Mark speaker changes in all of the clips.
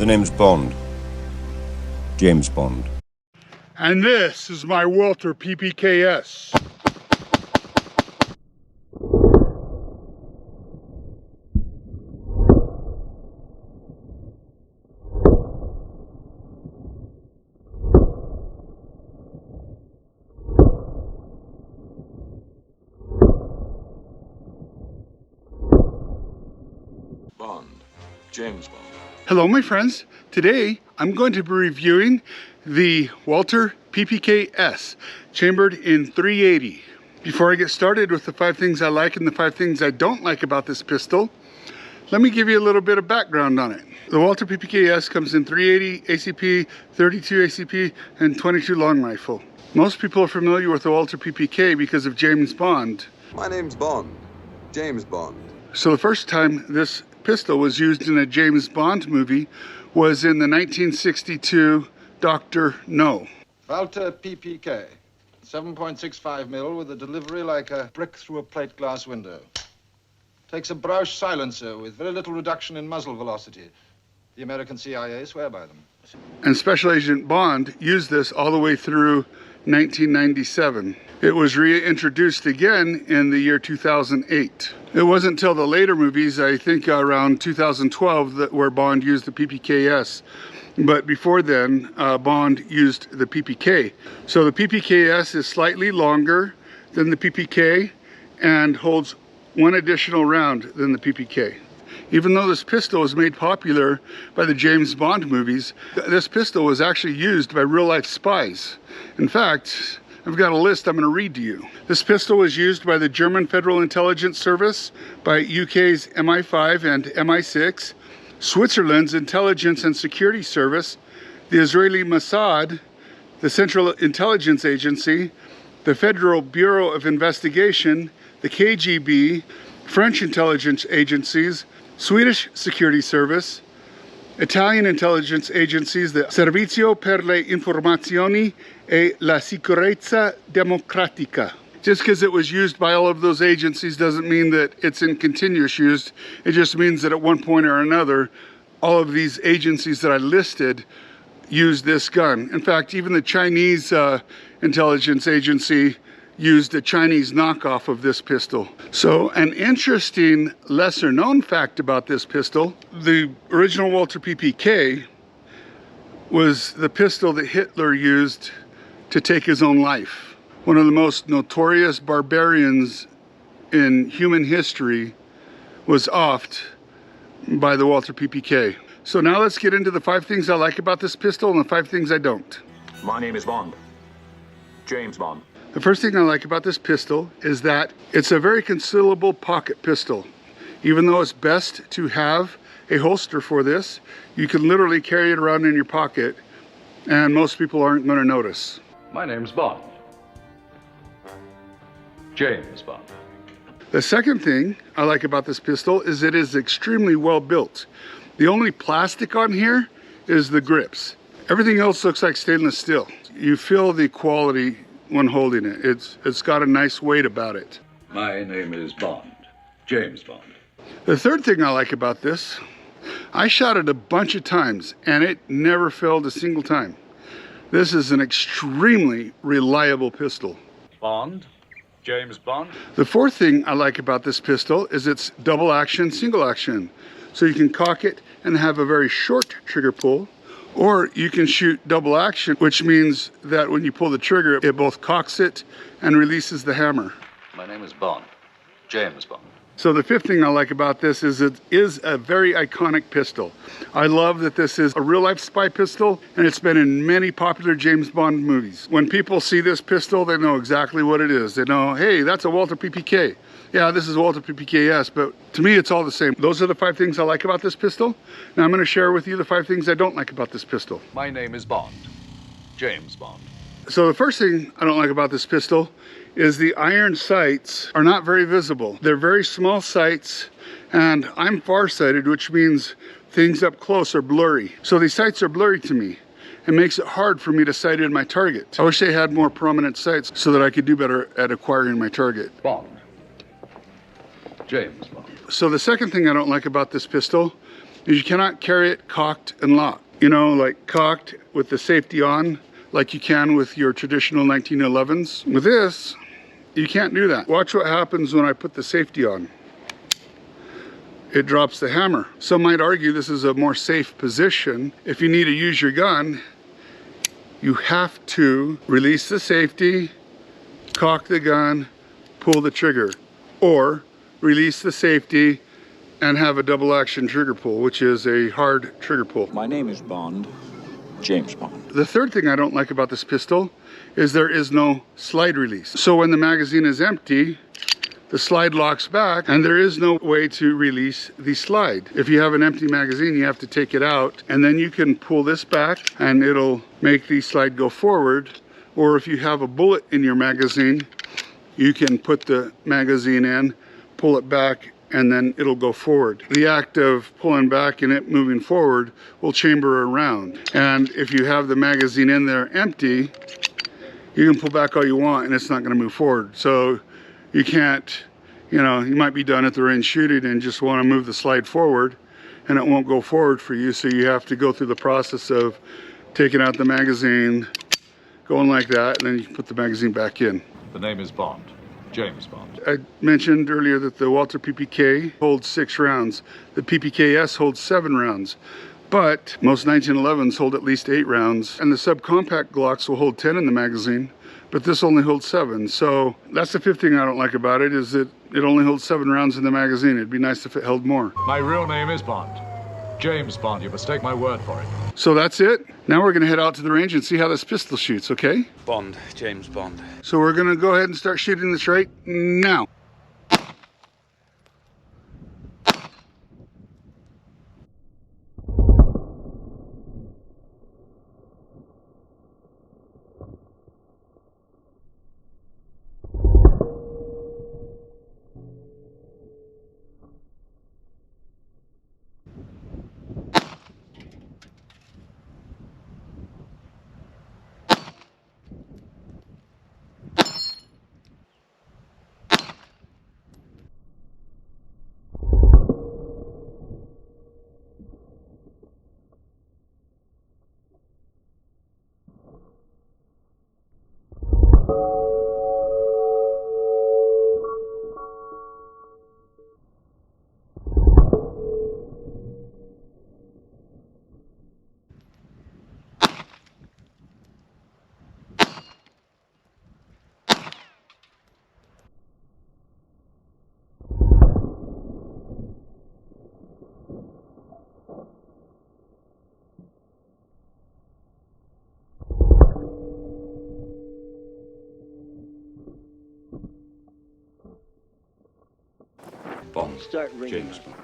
Speaker 1: The name's Bond. James Bond.
Speaker 2: And this is my Walther PPKS.
Speaker 3: Bond. James Bond.
Speaker 2: Hello my friends, today I'm going to be reviewing the Walther PPKS chambered in 380. Before I get started with the 5 things I like and the 5 things I don't like about this pistol, let me give you a little bit of background on it. The Walther PPKS comes in 380 ACP, 32 ACP, and 22 long rifle. Most people are familiar with the Walther PPK because of James Bond.
Speaker 3: My name's Bond. James Bond.
Speaker 2: So the first time this pistol was used in a James Bond movie was in the 1962 Dr. No.
Speaker 4: Walther PPK, 7.65 mil with a delivery like a brick through a plate glass window. Takes a Brausch silencer with very little reduction in muzzle velocity. The American CIA swear by them.
Speaker 2: And Special Agent Bond used this all the way through 1997. It was reintroduced again in the year 2008. It wasn't until the later movies, I think around 2012, where Bond used the PPKS. But before then, Bond used the PPK. So the PPKS is slightly longer than the PPK and holds 1 additional round than the PPK. Even though this pistol was made popular by the James Bond movies, this pistol was actually used by real-life spies. In fact, I've got a list I'm going to read to you. This pistol was used by the German Federal Intelligence Service, by UK's MI5 and MI6, Switzerland's Intelligence and Security Service, the Israeli Mossad, the Central Intelligence Agency, the Federal Bureau of Investigation, the KGB, French intelligence agencies, Swedish Security Service, Italian intelligence agencies, the Servizio per le Informazioni e la Sicurezza Democratica. Just because it was used by all of those agencies doesn't mean that it's in continuous use. It just means that at one point or another, all of these agencies that I listed used this gun. In fact, even the Chinese intelligence agency used a Chinese knockoff of this pistol. So an interesting lesser known fact about this pistol, the original Walther PPK was the pistol that Hitler used to take his own life. One of the most notorious barbarians in human history was offed by the Walther PPK. So now let's get into the 5 things I like about this pistol and the 5 things I don't.
Speaker 5: My name is Bond. James Bond.
Speaker 2: The first thing I like about this pistol is that it's a very concealable pocket pistol. Even though it's best to have a holster for this, you can literally carry it around in your pocket and most people aren't going to notice.
Speaker 6: My name's Bond. James Bond.
Speaker 2: The second thing I like about this pistol is it is extremely well built. The only plastic on here is the grips. Everything else looks like stainless steel. You feel the quality when holding it. It's got a nice weight about it.
Speaker 6: My name is Bond. James Bond.
Speaker 2: The third thing I like about this, I shot it a bunch of times and it never failed a single time. This is an extremely reliable pistol.
Speaker 5: Bond. James Bond.
Speaker 2: The fourth thing I like about this pistol is it's double action, single action. So you can cock it and have a very short trigger pull, or you can shoot double action, which means that when you pull the trigger, it both cocks it and releases the hammer.
Speaker 6: My name is Bond. James Bond.
Speaker 2: So the fifth thing I like about this is it is a very iconic pistol. I love that this is a real-life spy pistol, and it's been in many popular James Bond movies. When people see this pistol, they know exactly what it is. They know, hey, that's a Walther PPK. Yeah, this is Walther PPKS, but to me, it's all the same. Those are the 5 things I like about this pistol. Now I'm going to share with you the 5 things I don't like about this pistol.
Speaker 6: My name is Bond. James Bond.
Speaker 2: So the first thing I don't like about this pistol is the iron sights are not very visible. They're very small sights, and I'm farsighted, which means things up close are blurry. So these sights are blurry to me. It makes it hard for me to sight in my target. I wish they had more prominent sights so that I could do better at acquiring my target.
Speaker 6: Bond. James Bond.
Speaker 2: So the second thing I don't like about this pistol is you cannot carry it cocked and locked. You know, like cocked with the safety on, like you can with your traditional 1911s. With this, you can't do that. Watch what happens when I put the safety on. It drops the hammer. Some might argue this is a more safe position. If you need to use your gun, you have to release the safety, cock the gun, pull the trigger, or release the safety and have a double action trigger pull, which is a hard trigger pull.
Speaker 5: My name is Bond, James Bond.
Speaker 2: The third thing I don't like about this pistol is there is no slide release. So when the magazine is empty, the slide locks back and there is no way to release the slide. If you have an empty magazine, you have to take it out and then you can pull this back and it'll make the slide go forward. Or if you have a bullet in your magazine, you can put the magazine in, pull it back, and then it'll go forward. The act of pulling back and it moving forward will chamber around. And if you have the magazine in there empty, you can pull back all you want and it's not gonna move forward. So you can't, you know, you might be done at the range shooting and just wanna move the slide forward and it won't go forward for you. So you have to go through the process of taking out the magazine, going like that, and then you put the magazine back in.
Speaker 6: The name is Bond, James Bond.
Speaker 2: I mentioned earlier that the Walther PPK holds 6 rounds. The PPKS holds 7 rounds. But most 1911s hold at least 8 rounds. And the subcompact Glocks will hold 10 in the magazine, but this only holds 7. So that's the fifth thing I don't like about it, is that it only holds 7 rounds in the magazine. It'd be nice if it held more.
Speaker 6: My real name is Bond, James Bond. You must take my word for it.
Speaker 2: So that's it. Now we're gonna head out to the range and see how this pistol shoots, okay?
Speaker 7: Bond, James Bond.
Speaker 2: So we're gonna go ahead and start shooting this right now.
Speaker 6: Bond, James Bond.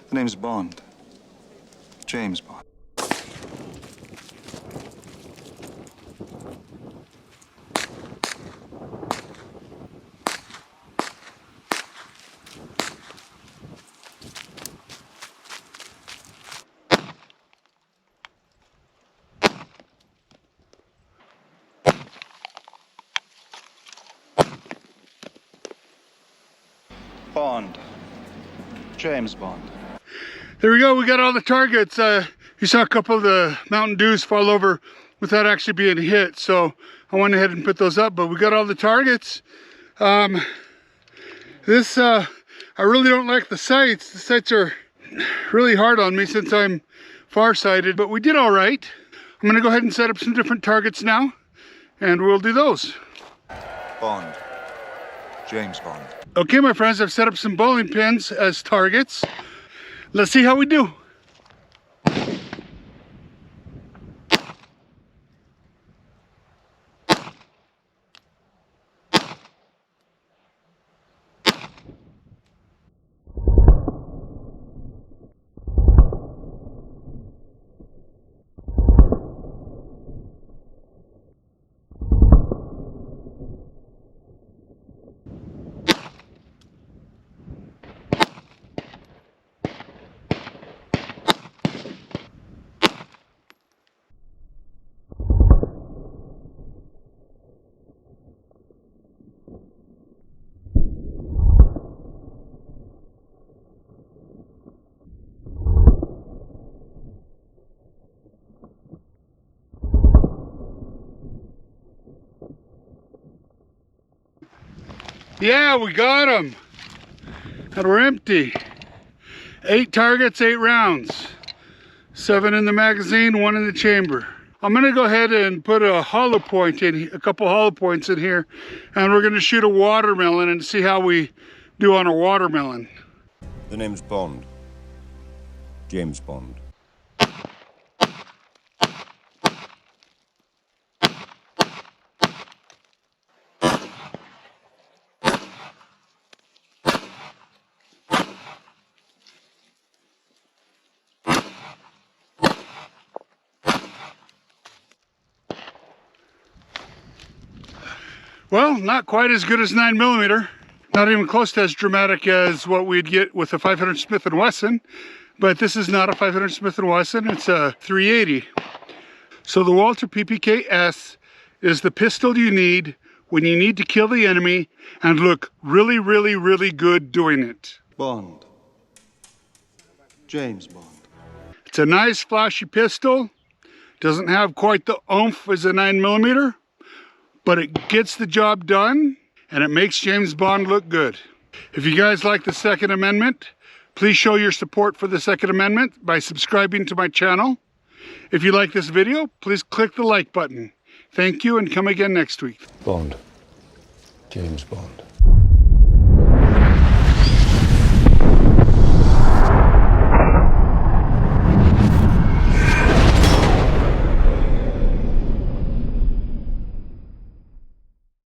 Speaker 8: The name's Bond. James Bond. Bond. James Bond.
Speaker 2: There we go, we got all the targets. You saw a couple of the Mountain Dews fall over without actually being hit, so I went ahead and put those up, but we got all the targets. I really don't like the sights. The sights are really hard on me since I'm farsighted, but we did all right. I'm gonna go ahead and set up some different targets now, and we'll do those.
Speaker 8: Bond. James Bond.
Speaker 2: Okay, my friends, I've set up some bowling pins as targets. Let's see how we do. Yeah, we got them. And we're empty. 8 targets, 8 rounds. 7 in the magazine, 1 in the chamber. I'm gonna go ahead and put a hollow point in, a couple hollow points in here, and we're gonna shoot a watermelon and see how we do on a watermelon.
Speaker 1: The name's Bond. James Bond.
Speaker 2: Well, not quite as good as 9mm. Not even close to as dramatic as what we'd get with a 500 Smith & Wesson. But this is not a 500 Smith & Wesson, it's a 380. So the Walther PPK-S is the pistol you need when you need to kill the enemy and look really, really, really good doing it.
Speaker 8: Bond. James Bond.
Speaker 2: It's a nice flashy pistol. Doesn't have quite the oomph as a 9mm, but it gets the job done and it makes James Bond look good. If you guys like the Second Amendment, please show your support for the Second Amendment by subscribing to my channel. If you like this video, please click the like button. Thank you and come again next week.
Speaker 1: Bond. James Bond.